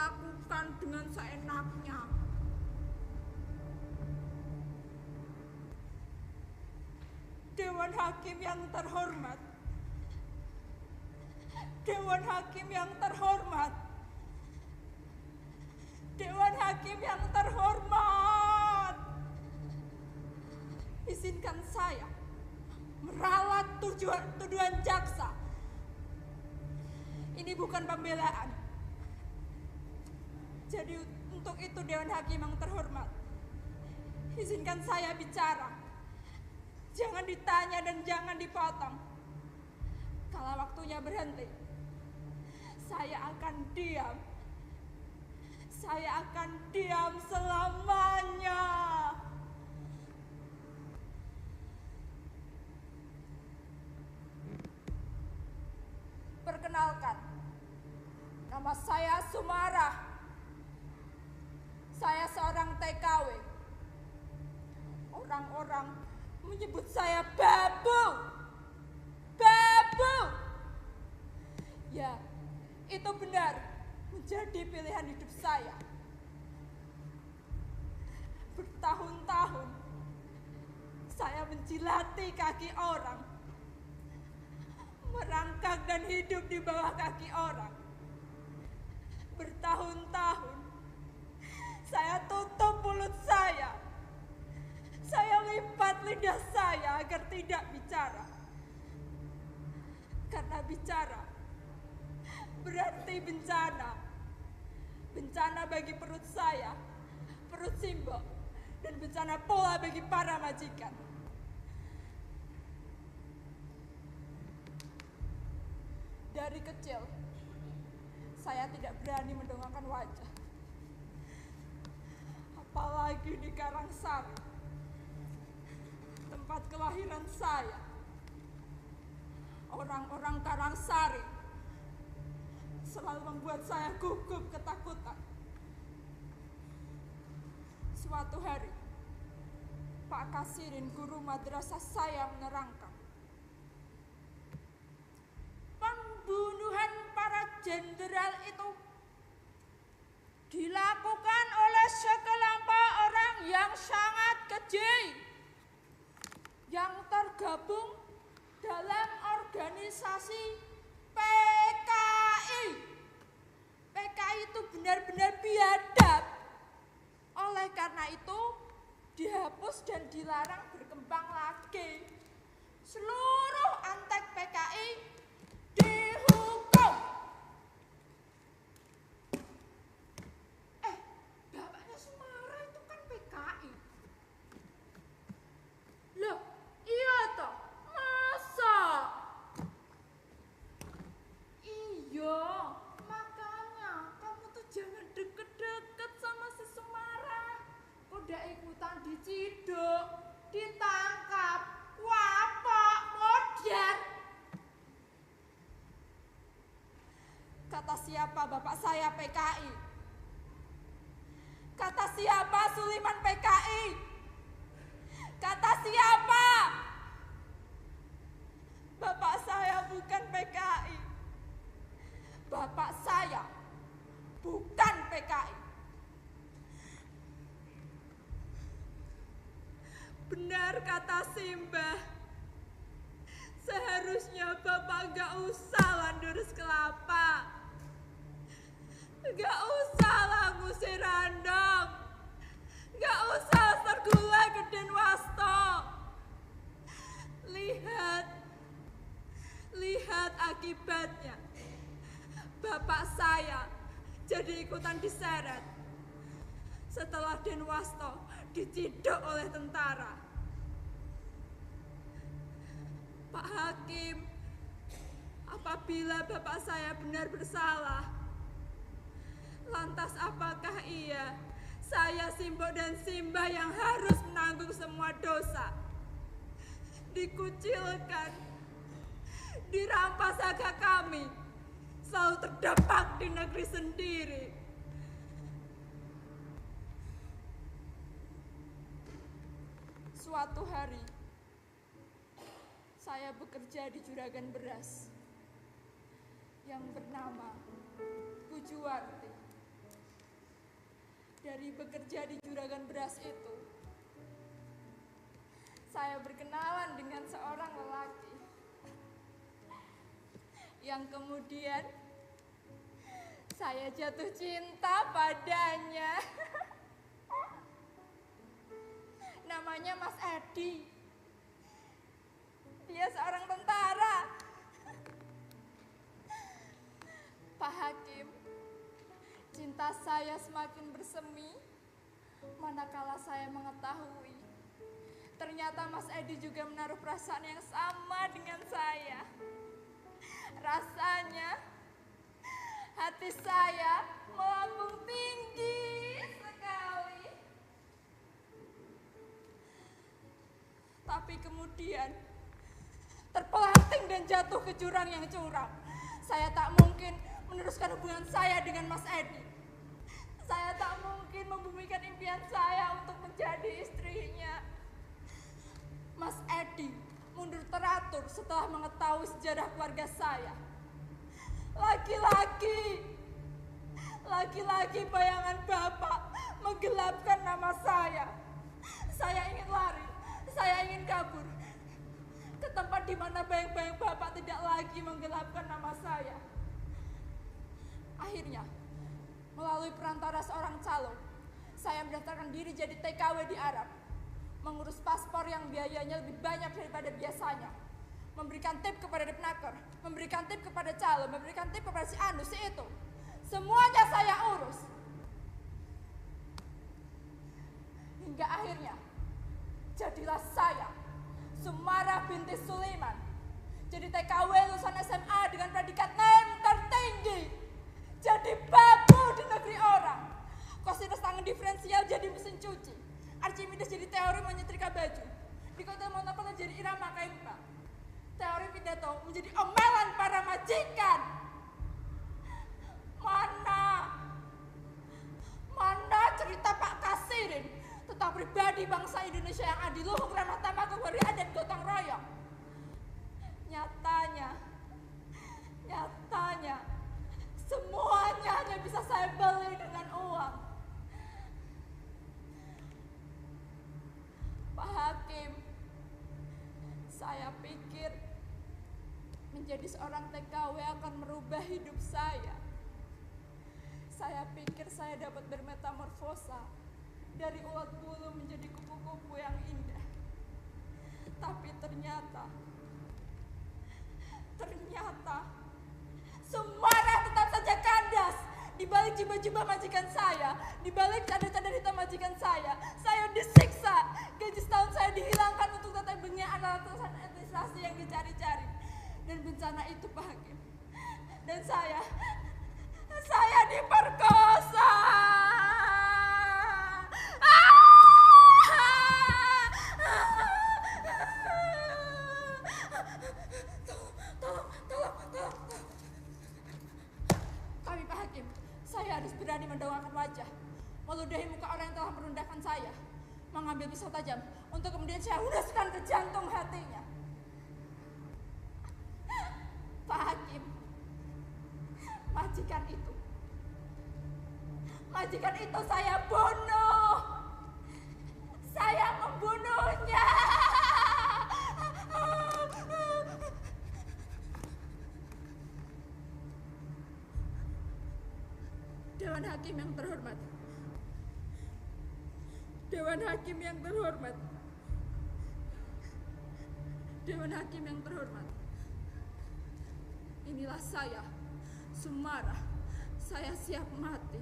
diperlakukan dengan seenaknya. Dewan Hakim yang terhormat, Dewan Hakim yang terhormat, Dewan Hakim yang terhormat, izinkan saya meralat tuduhan jaksa. Ini bukan pembelaan. Jadi untuk itu Dewan Hakim yang terhormat, izinkan saya bicara. Jangan ditanya dan jangan dipotong. Kalau waktunya berhenti, saya akan diam. Saya akan diam selamanya. Perkenalkan, nama saya Sumarah. Saya seorang TKW. Orang-orang menyebut saya babu. Babu. Ya, itu benar menjadi pilihan hidup saya. Bertahun-tahun saya menjilati kaki orang, merangkak dan hidup di bawah kaki orang. Bertahun-tahun saya tutup mulut saya. Saya lipat lidah saya agar tidak bicara. Karena bicara berarti bencana. Bencana bagi perut saya, perut Simbo, dan bencana pula bagi para majikan. Dari kecil, saya tidak berani mendongakkan wajah. Apalagi di Karangsari, tempat kelahiran saya. Orang-orang Karangsari selalu membuat saya gugup ketakutan. Suatu hari, Pak Kasirin, guru madrasah saya, menerangkan, pembunuhan para jenderal itu dilakukan oleh sekelompok orang yang sangat keji, yang tergabung dalam organisasi PKI. PKI itu benar-benar biadab. Oleh karena itu, dihapus dan dilarang berkembang lagi. Seluruh antek PKI dihukum. Bapaknya Sumarah itu kan PKI. Loh, iya toh? Masa? Iya, makanya kamu tuh jangan deket-deket sama si Sumarah. Udah ikutan diciduk, ditangkap, wapok, modar. Kata siapa bapak saya PKI? Kata siapa Suliman PKI? Kata siapa? Bapak saya bukan PKI. Bapak saya bukan PKI. Benar kata Simbah. Seharusnya Bapak gak usah landurus kelapa. Gak usah lah ngusir Randong. Gak usah sergula ke Denwasto. Lihat akibatnya. Bapak saya jadi ikutan diseret. Setelah Denwasto diciduk oleh tentara. Pak Hakim, apabila bapak saya benar bersalah, lantas apakah iya saya, Simbo dan Simbah yang harus menanggung semua dosa? Dikucilkan, dirampas harga kami, selalu terdapat di negeri sendiri. Suatu hari, saya bekerja di juragan beras yang bernama Bu Juwarti. Dari bekerja di juragan beras itu, saya berkenalan dengan seorang lelaki yang kemudian saya jatuh cinta padanya. Namanya Mas Edi. Dia seorang tentara. Pak Hakim, cinta saya semakin bersemi manakala saya mengetahui ternyata Mas Edi juga menaruh perasaan yang sama dengan saya. Rasanya hati saya melambung tinggi sekali. Tapi kemudian terpelanting dan jatuh ke jurang yang curam. Saya tak mungkin meneruskan hubungan saya dengan Mas Edi. Saya tak mungkin membumikan impian saya untuk menjadi istrinya. Mas Edi mundur teratur setelah mengetahui sejarah keluarga saya. Lagi-lagi bayangan Bapak menggelapkan nama saya. Saya ingin lari, saya ingin kabur ke tempat di mana bayang-bayang Bapak tidak lagi menggelapkan nama saya. Akhirnya, melalui perantara seorang calon, saya mendaftarkan diri jadi TKW di Arab, mengurus paspor yang biayanya lebih banyak daripada biasanya, memberikan tip kepada Depnaker, memberikan tip kepada calon, memberikan tip kepada si anu, si itu. Semuanya saya urus. Hingga akhirnya, jadilah saya, Sumarah binti Sulaiman, jadi TKW lulusan SMA dengan predikat NEM tertinggi, jadi babu di negeri orang, kosinus tangan diferensial jadi mesin cuci, Archimedes jadi teori menyetrika baju, di kota Monopoly jadi irama kaimpa, teori pidato menjadi omelan para majikan. Mana cerita Pak Kasirin tentang pribadi bangsa Indonesia yang adiluhung ramah tamah kewarian dan gotong royong. Nyatanya semuanya hanya bisa saya beli dengan uang. Pak Hakim, saya pikir menjadi seorang TKW akan merubah hidup saya. Saya pikir saya dapat bermetamorfosa dari ulat bulu menjadi kupu-kupu yang indah. Tapi ternyata Sumarah tetap saja kandas. Di balik jubah-jubah majikan saya, di balik cadar-cadar hitam majikan saya disiksa. Gaji setahun saya dihilangkan untuk tata bengek alasan administrasi yang dicari-cari. Dan bencana itu Pak Hakim. Dan saya diperkosa. Tolong. Tapi Pak Hakim, saya harus berani mendongakkan wajah, meludahi muka orang yang telah merendahkan saya, mengambil pisau tajam untuk kemudian saya hunuskan ke jantung hatinya. Pak Hakim, majikan itu saya bunuh. Saya membunuhnya. Dewan Hakim yang terhormat. Dewan Hakim yang terhormat. Dewan Hakim yang terhormat. Inilah saya, Sumarah. Saya siap mati.